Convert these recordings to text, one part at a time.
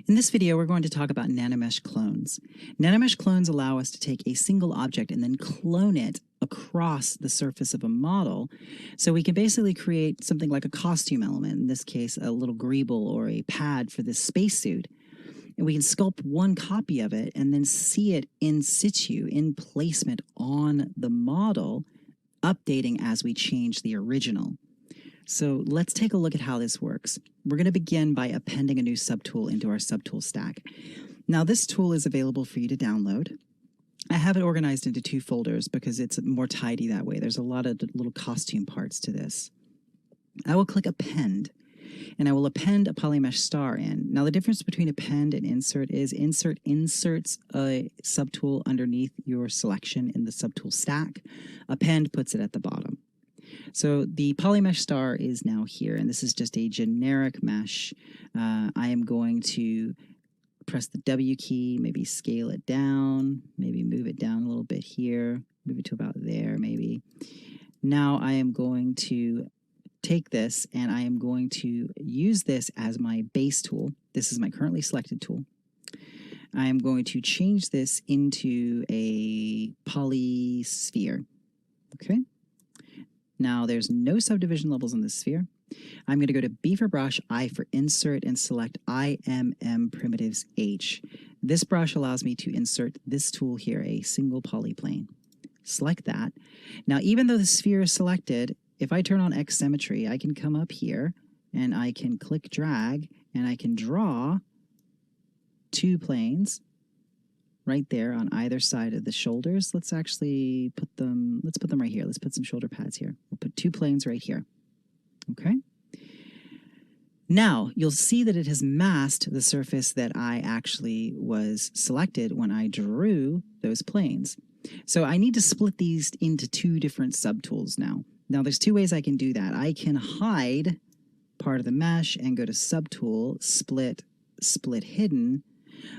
In this video, we're going to talk about NanoMesh clones. NanoMesh clones allow us to take a single object and then clone it across the surface of a model. So we can basically create something like a costume element, in this case, a little greeble or a pad for this spacesuit. And we can sculpt one copy of it and then see it in situ, in placement on the model, updating as we change the original. So let's take a look at how this works. We're going to begin by appending a new subtool into our subtool stack. Now this tool is available for you to download. I have it organized into two folders because it's more tidy that way. There's a lot of little costume parts to this. I will click append, and I will append a polymesh star in. Now the difference between append and insert is insert inserts a subtool underneath your selection in the subtool stack. Append puts it at the bottom. So the polymesh star is now here, and this is just a generic mesh. I am going to press the W key, maybe scale it down, maybe move it down a little bit here, move it to about there maybe. Now I am going to take this and I am going to use this as my base tool. This is my currently selected tool. I am going to change this into a polysphere. Okay. Now there's no subdivision levels in this sphere. I'm going to go to B for brush, I for insert, and select IMM primitives H. This brush allows me to insert this tool here, a single polyplane. Select that. Now even though the sphere is selected, if I turn on X symmetry, I can come up here and I can click drag and I can draw two planes right there on either side of the shoulders. Let's actually put them, right here. Let's put some shoulder pads here. We'll put two planes right here. Okay. Now you'll see that it has masked the surface that I actually was selected when I drew those planes. So I need to split these into two different subtools now. Now there's two ways I can do that. I can hide part of the mesh and go to subtool, split hidden,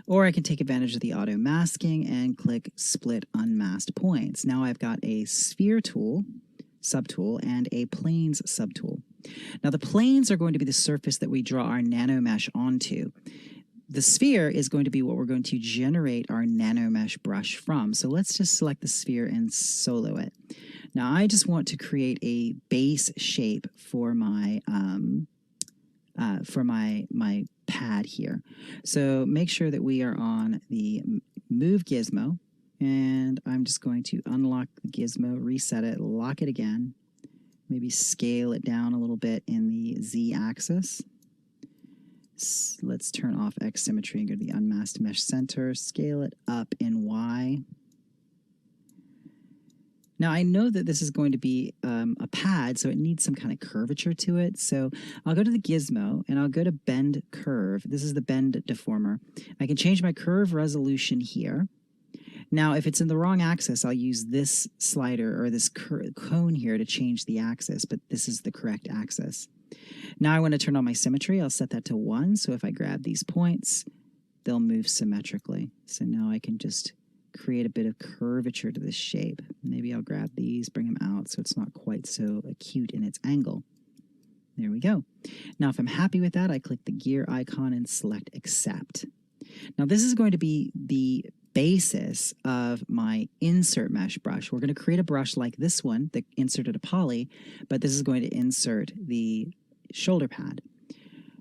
or I can take advantage of the auto masking and click split unmasked points. Now I've got a sphere tool, subtool, and a planes subtool. Now the planes are going to be the surface that we draw our nanomesh onto. The sphere is going to be what we're going to generate our nanomesh brush from. So let's just select the sphere and solo it. Now I just want to create a base shape for my pad here. So make sure that we are on the move gizmo, and I'm just going to unlock the gizmo, reset it, lock it again, maybe scale it down a little bit in the Z axis. Let's turn off X symmetry and go to the unmasked mesh center, scale it up in Y. Now I know that this is going to be a pad, so it needs some kind of curvature to it. So I'll go to the gizmo and I'll go to bend curve. This is the bend deformer. I can change my curve resolution here. Now if it's in the wrong axis, I'll use this slider or this cone here to change the axis, but this is the correct axis. Now I want to turn on my symmetry. I'll set that to 1. So if I grab these points, they'll move symmetrically. So now I can just create a bit of curvature to this shape. Maybe I'll grab these, bring them out so it's not quite so acute in its angle. There we go. Now if I'm happy with that, I click the gear icon and select accept. Now this is going to be the basis of my insert mesh brush. We're going to create a brush like this one that inserted a poly, but this is going to insert the shoulder pad.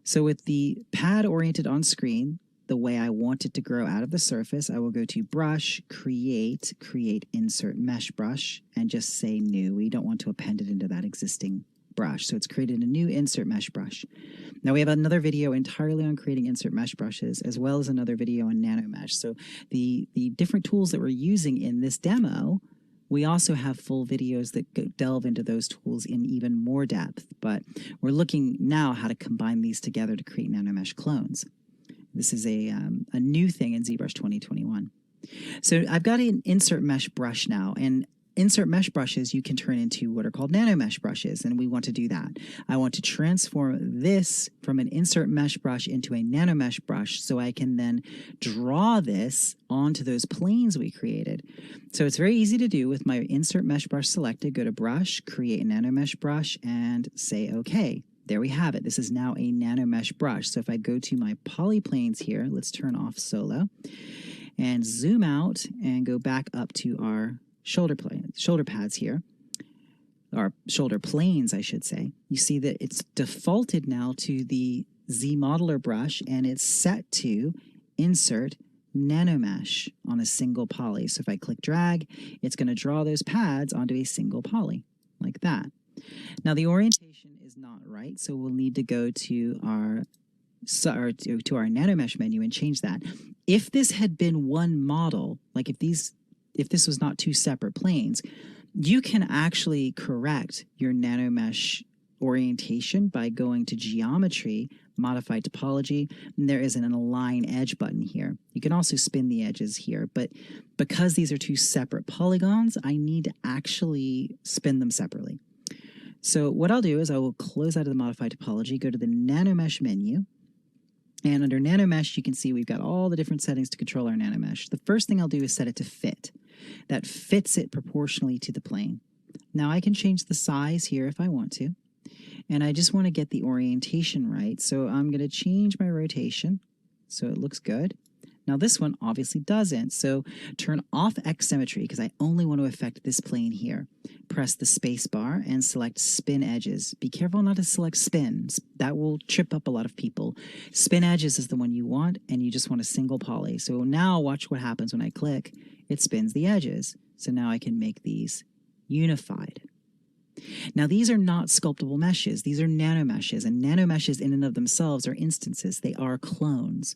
So with the pad oriented on screen, the way I want it to grow out of the surface, I will go to brush, create insert mesh brush, and just say new. We don't want to append it into that existing brush. So it's created a new insert mesh brush. Now we have another video entirely on creating insert mesh brushes, as well as another video on NanoMesh. So the different tools that we're using in this demo, we also have full videos that delve into those tools in even more depth. But we're looking now how to combine these together to create NanoMesh clones. This is a new thing in ZBrush 2021. So I've got an insert mesh brush now, and insert mesh brushes you can turn into what are called nanomesh brushes, and we want to do that. I want to transform this from an insert mesh brush into a nanomesh brush so I can then draw this onto those planes we created. So it's very easy to do with my insert mesh brush selected. Go to brush, create a nanomesh brush, and say OK. there we have it. This is now a NanoMesh brush. So if I go to my polyplanes here, let's turn off solo and zoom out and go back up to our shoulder pads here, or shoulder planes, I should say. You see that it's defaulted now to the Z modeler brush, and it's set to insert NanoMesh on a single poly. So if I click drag, it's going to draw those pads onto a single poly like that. Now the orientation is not right, so we'll need to go to our NanoMesh menu and change that. If this had been one model, like if this was not two separate planes, you can actually correct your NanoMesh orientation by going to Geometry, Modify Topology, and there is an Align Edge button here. You can also spin the edges here, but because these are two separate polygons, I need to actually spin them separately. So what I'll do is I will close out of the Modify Topology, go to the NanoMesh menu, and under NanoMesh, you can see we've got all the different settings to control our NanoMesh. The first thing I'll do is set it to fit. That fits it proportionally to the plane. Now I can change the size here if I want to, and I just want to get the orientation right. So I'm going to change my rotation so it looks good. Now this one obviously doesn't, so turn off X symmetry because I only want to affect this plane here. Press the space bar and select spin edges. Be careful not to select spins. That will trip up a lot of people. Spin edges is the one you want, and you just want a single poly. So now watch what happens when I click. It spins the edges. So now I can make these unified. Now these are not sculptable meshes. These are nanomeshes, and nanomeshes in and of themselves are instances. They are clones.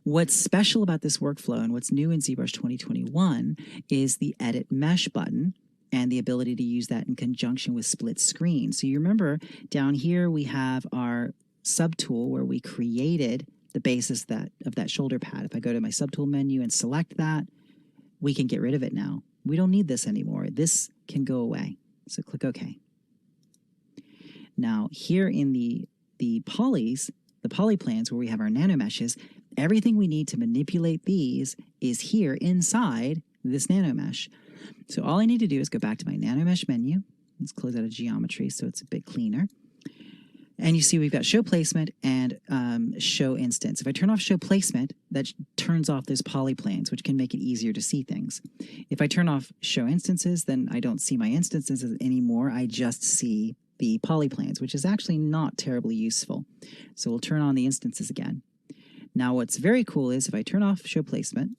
What's special about this workflow and what's new in ZBrush 2021 is the Edit Mesh button and the ability to use that in conjunction with split screen. So you remember down here we have our subtool where we created the basis of that shoulder pad. If I go to my subtool menu and select that, we can get rid of it now. We don't need this anymore. This can go away. So click OK. Now here in the polys, the polyplanes where we have our nanomeshes, everything we need to manipulate these is here inside this nanomesh. So all I need to do is go back to my NanoMesh menu. Let's close out of Geometry so it's a bit cleaner. And you see we've got Show Placement and Show Instance. If I turn off Show Placement, that turns off those polyplanes, which can make it easier to see things. If I turn off Show Instances, then I don't see my instances anymore. I just see the polyplanes, which is actually not terribly useful. So we'll turn on the instances again. Now what's very cool is if I turn off Show Placement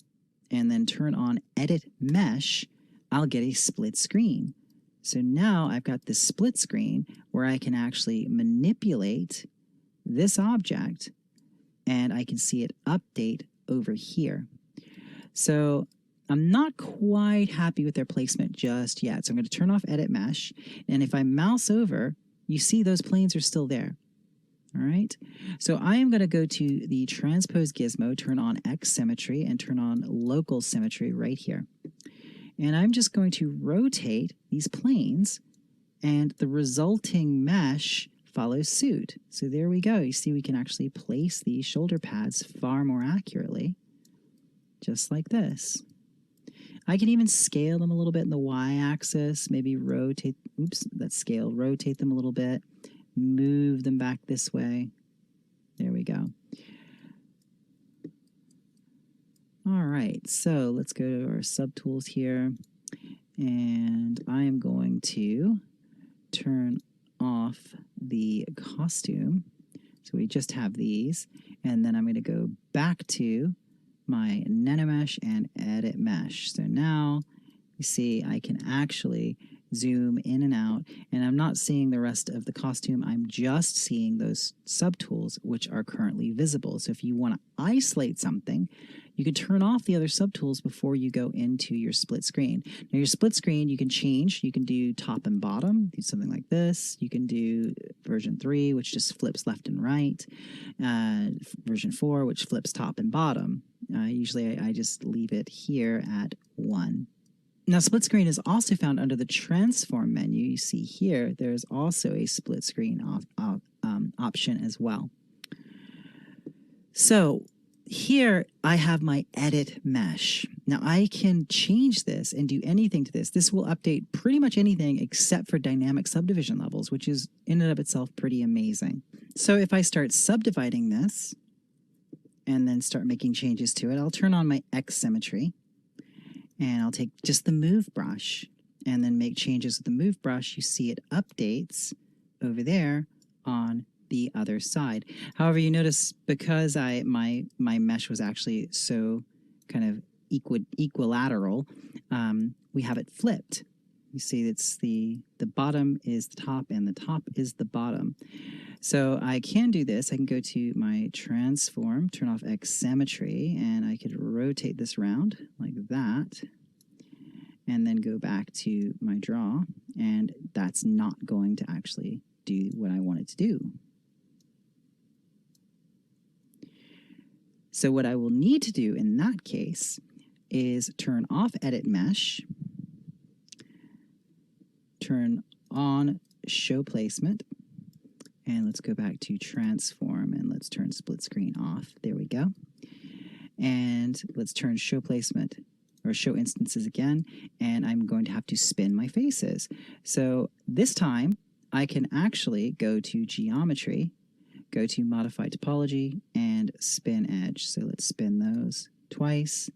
and then turn on Edit Mesh, I'll get a split screen. So now I've got this split screen where I can actually manipulate this object and I can see it update over here. So I'm not quite happy with their placement just yet. So I'm going to turn off Edit Mesh. And if I mouse over, you see those planes are still there. All right. So I am going to go to the Transpose Gizmo, turn on X Symmetry, and turn on Local Symmetry right here. And I'm just going to rotate these planes, and the resulting mesh follows suit. So there we go. You see we can actually place these shoulder pads far more accurately, just like this. I can even scale them a little bit in the y-axis, maybe rotate, oops, that's scale, rotate them a little bit, move them back this way. There we go. All right, so let's go to our subtools here, and I am going to turn off the costume. So we just have these, and then I'm going to go back to my NanoMesh and Edit Mesh. So now you see I can actually zoom in and out, and I'm not seeing the rest of the costume. I'm just seeing those subtools which are currently visible. So if you want to isolate something, you can turn off the other subtools before you go into your split screen. Now your split screen you can change. You can do top and bottom, do something like this. You can do version 3, which just flips left and right. Version 4, which flips top and bottom. Usually I just leave it here at 1. Now, split screen is also found under the transform menu. You see here, there's also a split screen option as well. So here I have my edit mesh. Now I can change this and do anything to this. This will update pretty much anything except for dynamic subdivision levels, which is in and of itself pretty amazing. So if I start subdividing this and then start making changes to it, I'll turn on my X symmetry and I'll take just the move brush and then make changes with the move brush. You see it updates over there on the other side. However, you notice because my mesh was actually so kind of equilateral, we have it flipped. You see it's the bottom is the top and the top is the bottom. So I can do this. I can go to my transform, turn off X symmetry, and I could rotate this around like that, and then go back to my draw, and that's not going to actually do what I want it to do. So what I will need to do in that case is turn off Edit Mesh, turn on Show Placement, and let's go back to Transform, and let's turn Split Screen off. There we go. And let's turn Show Placement, or Show Instances again, and I'm going to have to spin my faces. So this time, I can actually go to Geometry, go to Modify Topology, and Spin Edge. So let's spin those twice.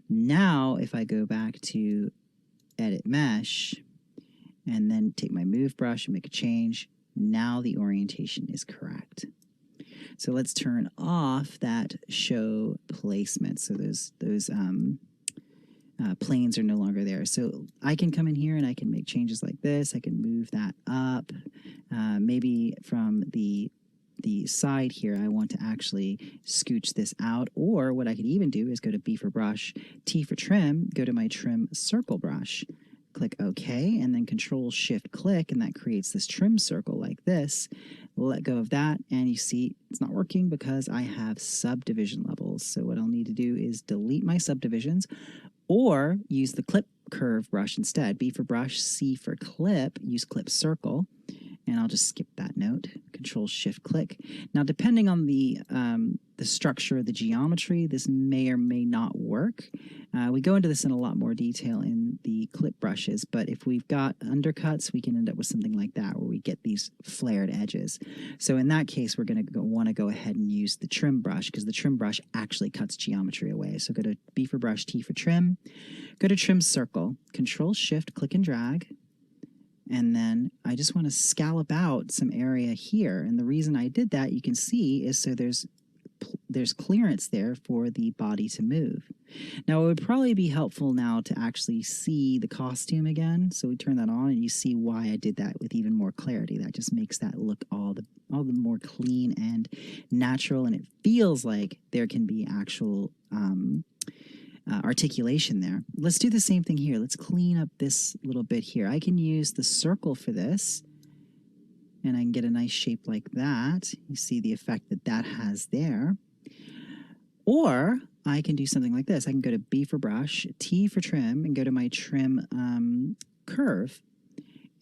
Now, if I go back to Edit Mesh, and then take my move brush and make a change, now the orientation is correct. So let's turn off that show placement. So those planes are no longer there. So I can come in here and I can make changes like this. I can move that up. Maybe from the side here, I want to actually scooch this out. Or what I could even do is go to B for brush, T for trim, go to my trim circle brush, click OK, and then Control Shift click, and that creates this trim circle like this. Let go of that, and you see it's not working because I have subdivision levels. So what I'll need to do is delete my subdivisions or use the clip curve brush instead. B for brush, C for clip, use clip circle, and I'll just skip that note. Control Shift click. Now, depending on the structure of the geometry, this may or may not work. We go into this in a lot more detail in the clip brushes, but if we've got undercuts, we can end up with something like that where we get these flared edges. So in that case, we're going to want to go ahead and use the trim brush because the trim brush actually cuts geometry away. So go to B for brush, T for trim, go to trim circle, Control Shift, click and drag. And then I just want to scallop out some area here. And the reason I did that, you can see, is so there's clearance there for the body to move. Now, it would probably be helpful now to actually see the costume again. So we turn that on and you see why I did that with even more clarity. That just makes that look all the more clean and natural. And it feels like there can be actual articulation there. Let's do the same thing here. Let's clean up this little bit here. I can use the circle for this, and I can get a nice shape like that. You see the effect that that has there. Or I can do something like this. I can go to B for brush, T for trim, and go to my trim curve.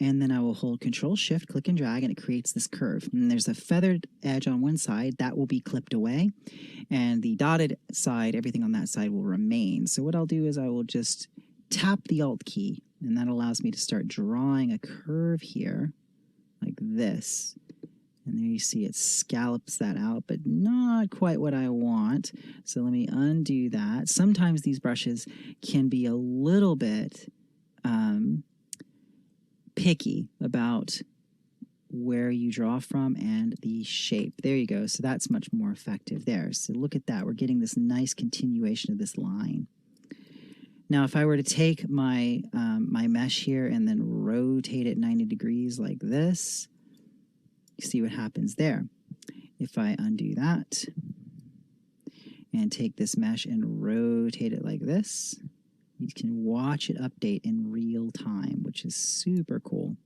And then I will hold Control Shift, click and drag, and it creates this curve. And there's a feathered edge on one side that will be clipped away, and the dotted side, everything on that side will remain. So what I'll do is I will just tap the Alt key, and that allows me to start drawing a curve here like this. And there you see it scallops that out, but not quite what I want. So let me undo that. Sometimes these brushes can be a little bit picky about where you draw from and the shape. There you go. So that's much more effective there. So look at that. We're getting this nice continuation of this line. Now, if I were to take my my mesh here and then rotate it 90 degrees like this, you see what happens there. If I undo that and take this mesh and rotate it like this, you can watch it update in real time, which is super cool.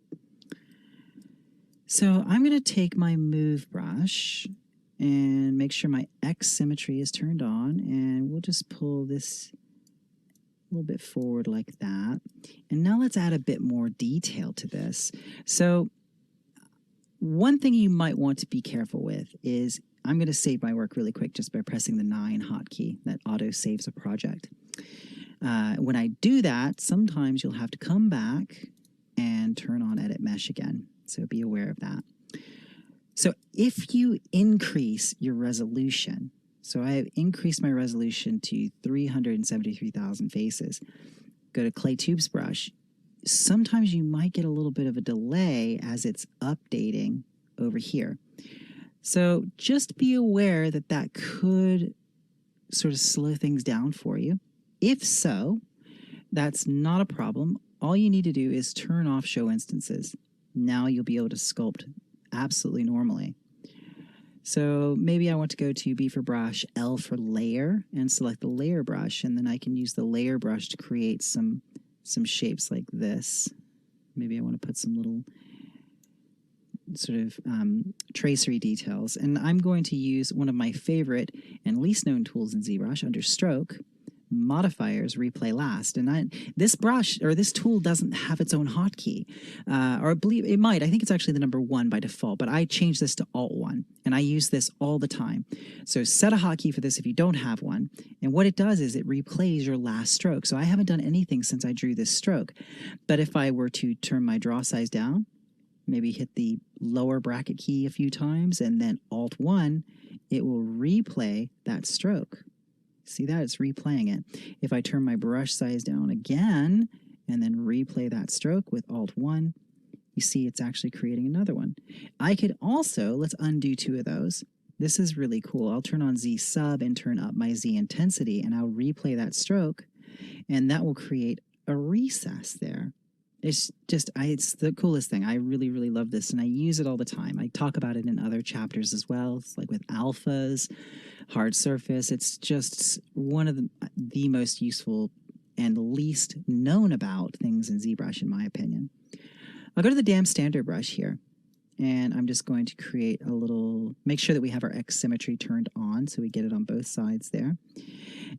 So I'm going to take my move brush and make sure my X symmetry is turned on, and we'll just pull this a little bit forward like that. And now let's add a bit more detail to this. So one thing you might want to be careful with is I'm going to save my work really quick just by pressing the 9 hotkey that auto saves a project. When I do that, sometimes you'll have to come back and turn on Edit Mesh again. So be aware of that. So if you increase your resolution, so I have increased my resolution to 373,000 faces, go to Clay Tubes brush, sometimes you might get a little bit of a delay as it's updating over here. So just be aware that that could sort of slow things down for you. If so, that's not a problem. All you need to do is turn off show instances. Now you'll be able to sculpt absolutely normally. So maybe I want to go to B for brush, L for layer, and select the layer brush, and then I can use the layer brush to create some shapes like this. Maybe I want to put some little sort of tracery details. And I'm going to use one of my favorite and least known tools in ZBrush under Stroke, Modifiers, Replay Last. And this brush, or this tool, doesn't have its own hotkey. Or I believe it might. I think it's actually the number 1 by default, but I changed this to Alt-1, and I use this all the time. So set a hotkey for this if you don't have one. And what it does is it replays your last stroke. So I haven't done anything since I drew this stroke. But if I were to turn my draw size down, maybe hit the lower bracket key a few times, and then Alt-1, it will replay that stroke. See that? It's replaying it. If I turn my brush size down again, and then replay that stroke with Alt-1, you see it's actually creating another one. I could also, let's undo 2 of those. This is really cool. I'll turn on Z sub and turn up my Z intensity, and I'll replay that stroke, and that will create a recess there. It's just, it's the coolest thing. I really, really love this, and I use it all the time. I talk about it in other chapters as well. It's like with alphas, hard surface. It's just one of the most useful and least known about things in ZBrush, in my opinion. I'll go to the Dam Standard brush here, and I'm just going to create a little, make sure that we have our X symmetry turned on so we get it on both sides there.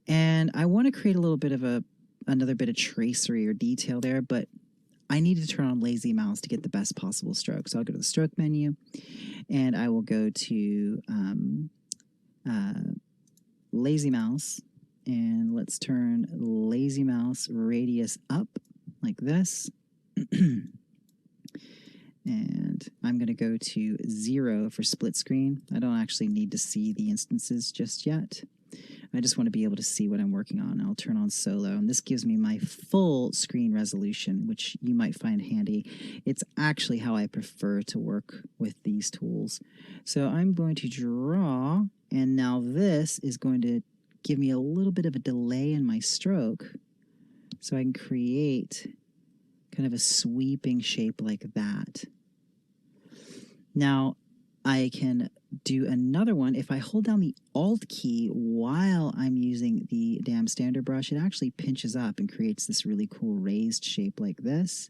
And I want to create a little bit of another bit of tracery or detail there, but I need to turn on Lazy Mouse to get the best possible stroke. So I'll go to the Stroke menu, and I will go to Lazy Mouse, and let's turn Lazy Mouse radius up like this. And I'm going to go to 0 for split screen. I don't actually need to see the instances just yet. I just want to be able to see what I'm working on. I'll turn on solo, and this gives me my full screen resolution, which you might find handy. It's actually how I prefer to work with these tools. So I'm going to draw, and now this is going to give me a little bit of a delay in my stroke, so I can create kind of a sweeping shape like that. Now, I can do another one. If I hold down the Alt key while I'm using the Dam Standard brush, it actually pinches up and creates this really cool raised shape like this.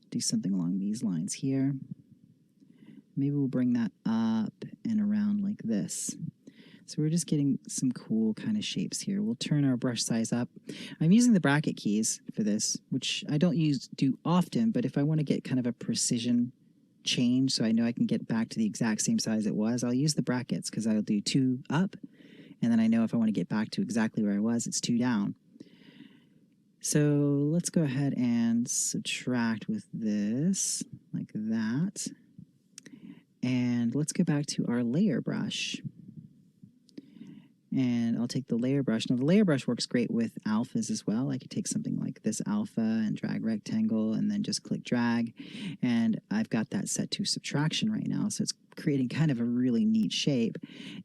Do something along these lines here. Maybe we'll bring that up and around like this. So we're just getting some cool kind of shapes here. We'll turn our brush size up. I'm using the bracket keys for this, which I don't do often, but if I want to get kind of a precision change so I know I can get back to the exact same size it was, I'll use the brackets, because I'll do 2 up, and then I know if I want to get back to exactly where I was, it's 2 down. So let's go ahead and subtract with this like that, and let's go back to our layer brush. And I'll take the layer brush. Now, the layer brush works great with alphas as well. I could take something like this alpha and drag rectangle and then just click drag. And I've got that set to subtraction right now. So it's creating kind of a really neat shape.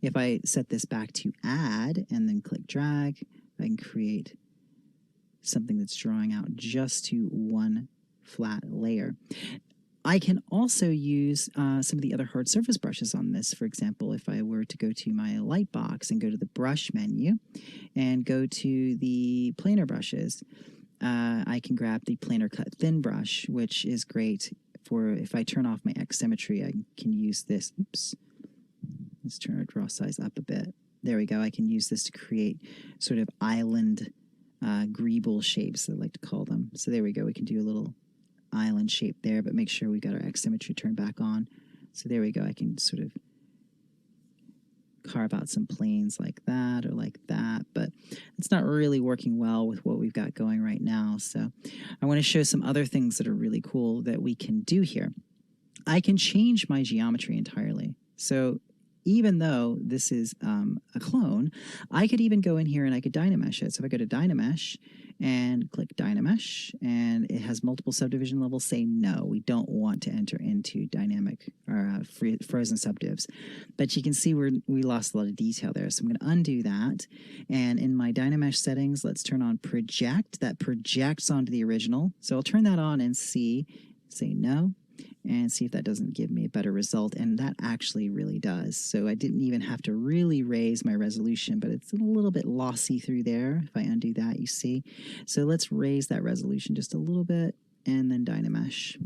If I set this back to add and then click drag, I can create something that's drawing out just to one flat layer. I can also use some of the other hard surface brushes on this. For example, if I were to go to my light box and go to the brush menu and go to the planar brushes, I can grab the planar cut thin brush, which is great for if I turn off my X symmetry, I can use this. Oops. Let's turn our draw size up a bit. There we go. I can use this to create sort of island greeble shapes, I like to call them. So there we go. We can do a little island shape there, but make sure we got our X symmetry turned back on. So there we go. I can sort of carve out some planes like that or like that, but it's not really working well with what we've got going right now. So I want to show some other things that are really cool that we can do here. I can change my geometry entirely. So even though this is a clone, I could even go in here and I could DynaMesh it. So if I go to DynaMesh and click DynaMesh and it has multiple subdivision levels, say no, we don't want to enter into dynamic or frozen subdivs. But you can see we lost a lot of detail there. So I'm going to undo that. And in my DynaMesh settings, let's turn on project. That projects onto the original. So I'll turn that on and say no, and see if that doesn't give me a better result. And that actually really does. So I didn't even have to really raise my resolution, but it's a little bit lossy through there. If I undo that, you see. So let's raise that resolution just a little bit and then DynaMesh.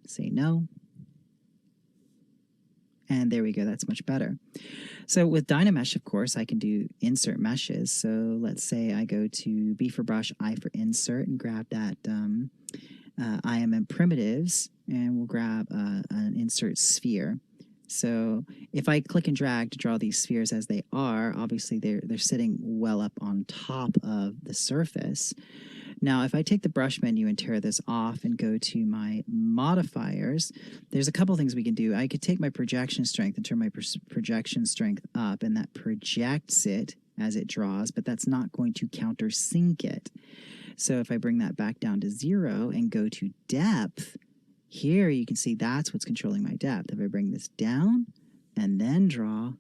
Say no. And there we go. That's much better. So with DynaMesh, of course, I can do insert meshes. So let's say I go to B for brush, I for insert, and grab that IMM primitives, and we'll grab an insert sphere. So if I click and drag to draw these spheres as they are, obviously they're sitting well up on top of the surface. Now, if I take the brush menu and tear this off and go to my modifiers, there's a couple things we can do. I could take my projection strength and turn my projection strength up, and that projects it as it draws, but that's not going to countersink it. So if I bring that back down to 0 and go to depth, here you can see that's what's controlling my depth. If I bring this down and then draw,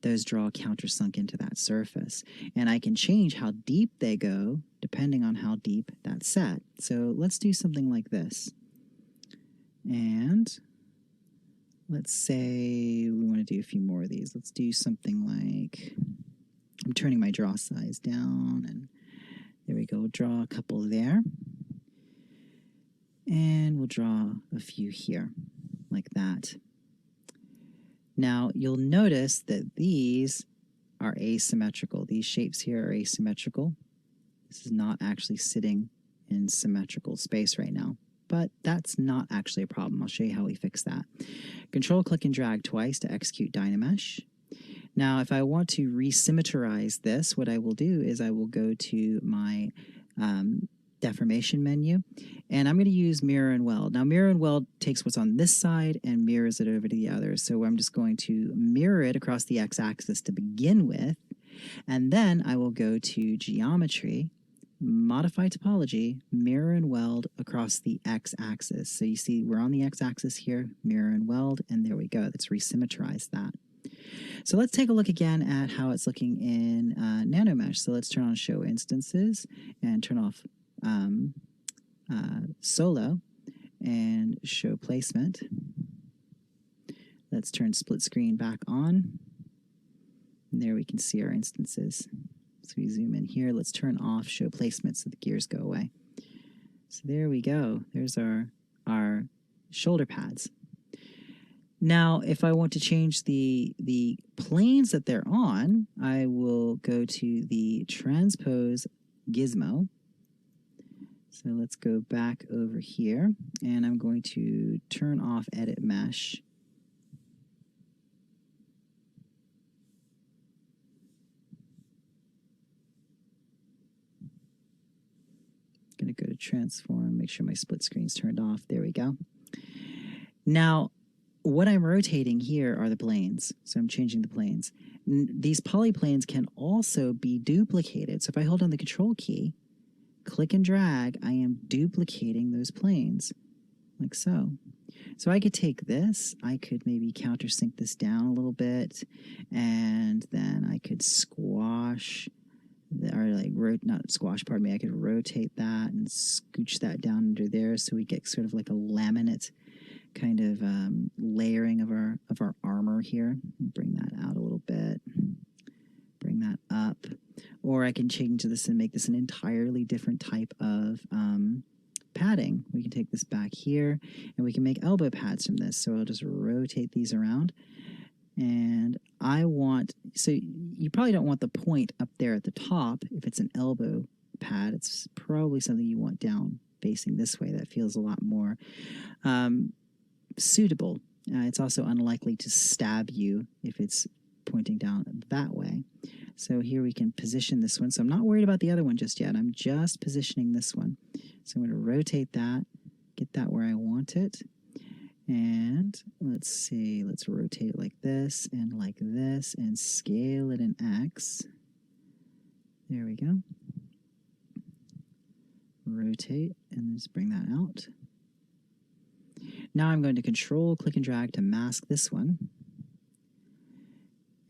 those draw countersunk into that surface. And I can change how deep they go depending on how deep that's set. So let's do something like this. And let's say we want to do a few more of these. Let's do something like, I'm turning my draw size down, and there we go. We'll draw a couple there. And we'll draw a few here, like that. Now, you'll notice that these are asymmetrical. These shapes here are asymmetrical. This is not actually sitting in symmetrical space right now, but that's not actually a problem. I'll show you how we fix that. Control, click, and drag twice to execute DynaMesh. Now, if I want to resymmetrize this, what I will do is I will go to my deformation menu, and I'm going to use mirror and weld. Now, mirror and weld takes what's on this side and mirrors it over to the other. So I'm just going to mirror it across the x-axis to begin with, and then I will go to geometry, modify topology, mirror and weld across the x-axis. So you see we're on the x-axis here, mirror and weld, and there we go. Let's resymmetrize that. So let's take a look again at how it's looking in NanoMesh. So let's turn on Show Instances and turn off Solo and Show Placement. Let's turn Split Screen back on. And there we can see our instances. So we zoom in here. Let's turn off Show Placement so the gears go away. So there we go. There's our shoulder pads. Now, if I want to change the planes that they're on, I will go to the transpose gizmo. So let's go back over here, and I'm going to turn off edit mesh. I'm going to go to transform, make sure my split screen's turned off. There we go. Now, what I'm rotating here are the planes. So I'm changing the planes. These polyplanes can also be duplicated. So if I hold down the control key, click and drag, I am duplicating those planes, like so. So I could take this, I could maybe countersink this down a little bit, and then I could squash, or like, not squash, pardon me, I could rotate that and scooch that down under there so we get sort of like a laminate kind of layering of our armor here. Bring that out a little bit, bring that up, or I can change this and make this an entirely different type of padding. We can take this back here and we can make elbow pads from this. So I'll just rotate these around, and I want, so you probably don't want the point up there at the top. If it's an elbow pad, it's probably something you want down facing this way. That feels a lot more suitable. It's also unlikely to stab you if it's pointing down that way. So here we can position this one. So I'm not worried about the other one just yet. I'm just positioning this one. So I'm going to rotate that, get that where I want it. And let's see, let's rotate it like this and scale it in X. There we go. Rotate and just bring that out. Now I'm going to control, click and drag to mask this one.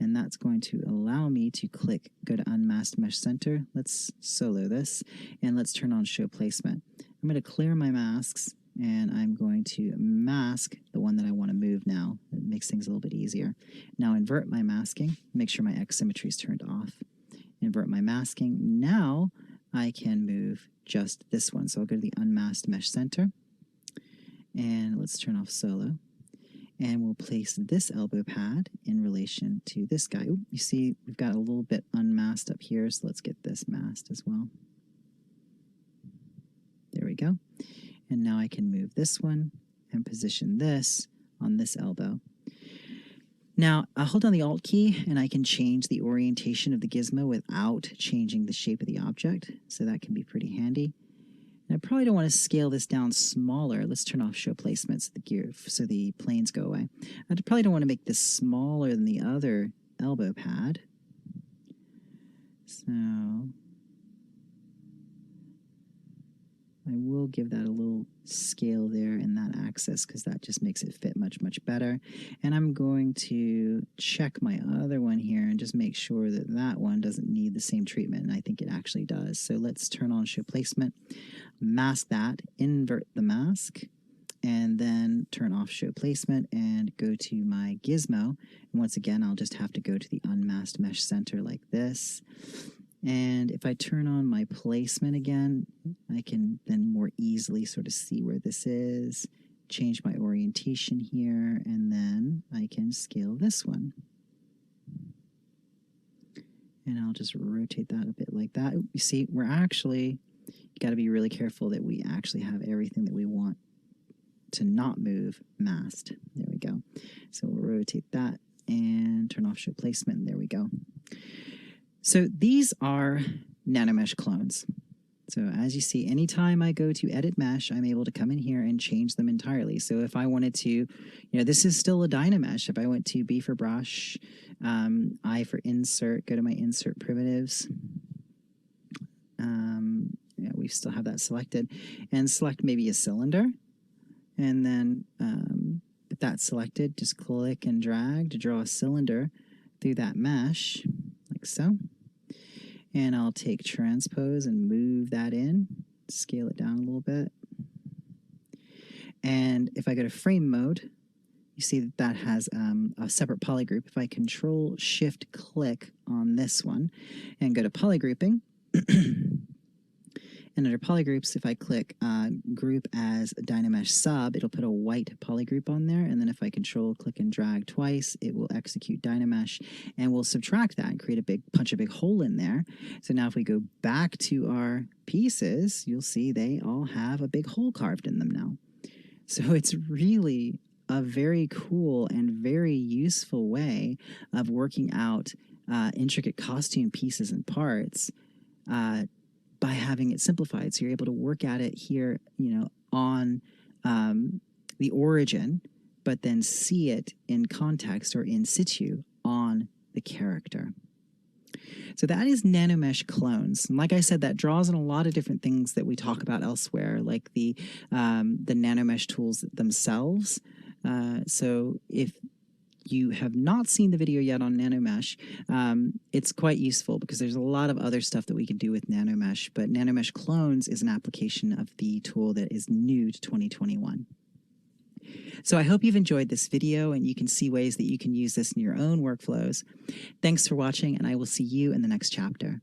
And that's going to allow me to go to Unmasked Mesh Center. Let's solo this and let's turn on Show Placement. I'm going to clear my masks and I'm going to mask the one that I want to move now. It makes things a little bit easier. Now invert my masking, make sure my X symmetry is turned off. Invert my masking. Now I can move just this one. So I'll go to the Unmasked Mesh Center and let's turn off solo. And we'll place this elbow pad in relation to this guy. Ooh, you see we've got a little bit unmasked up here, so let's get this masked as well. There we go. And now I can move this one and position this on this elbow. Now, I'll hold down the Alt key and I can change the orientation of the gizmo without changing the shape of the object, so that can be pretty handy. And I probably don't want to scale this down smaller. Let's turn off Show Placement so the planes go away. I probably don't want to make this smaller than the other elbow pad. So I will give that a little scale there in that axis because that just makes it fit much, much better. And I'm going to check my other one here and just make sure that that one doesn't need the same treatment, and I think it actually does. So let's turn on Show Placement, mask that, invert the mask, and then turn off Show Placement and go to my gizmo. And once again, I'll just have to go to the Unmasked Mesh Center like this. And if I turn on my placement again, I can then more easily sort of see where this is, change my orientation here, and then I can scale this one. And I'll just rotate that a bit like that. You see, we're actually, you got to be really careful that we actually have everything that we want to not move masked. There we go. So we'll rotate that and turn off Show Placement, and there we go. So these are NanoMesh clones. So as you see, anytime I go to Edit Mesh, I'm able to come in here and change them entirely. So if I wanted to, this is still a Dynamesh. If I went to B for Brush, I for Insert, go to my Insert Primitives. We still have that selected. And select maybe a cylinder. And then with that selected, just click and drag to draw a cylinder through that mesh, like so. And I'll take transpose and move that in, scale it down a little bit. And if I go to frame mode, you see that that has a separate polygroup. If I Control Shift click on this one and go to polygrouping, and under polygroups, if I click group as Dynamesh sub, it'll put a white polygroup on there. And then if I Control click and drag twice, it will execute Dynamesh and we'll subtract that and create punch a big hole in there. So now if we go back to our pieces, you'll see they all have a big hole carved in them now. So it's really a very cool and very useful way of working out intricate costume pieces and parts by having it simplified. So you're able to work at it here, on the origin, but then see it in context or in situ on the character. So that is NanoMesh Clones. And like I said, that draws on a lot of different things that we talk about elsewhere, like the NanoMesh tools themselves. So if you have not seen the video yet on NanoMesh, it's quite useful because there's a lot of other stuff that we can do with NanoMesh, but NanoMesh Clones is an application of the tool that is new to 2021. So I hope you've enjoyed this video and you can see ways that you can use this in your own workflows. Thanks for watching, and I will see you in the next chapter.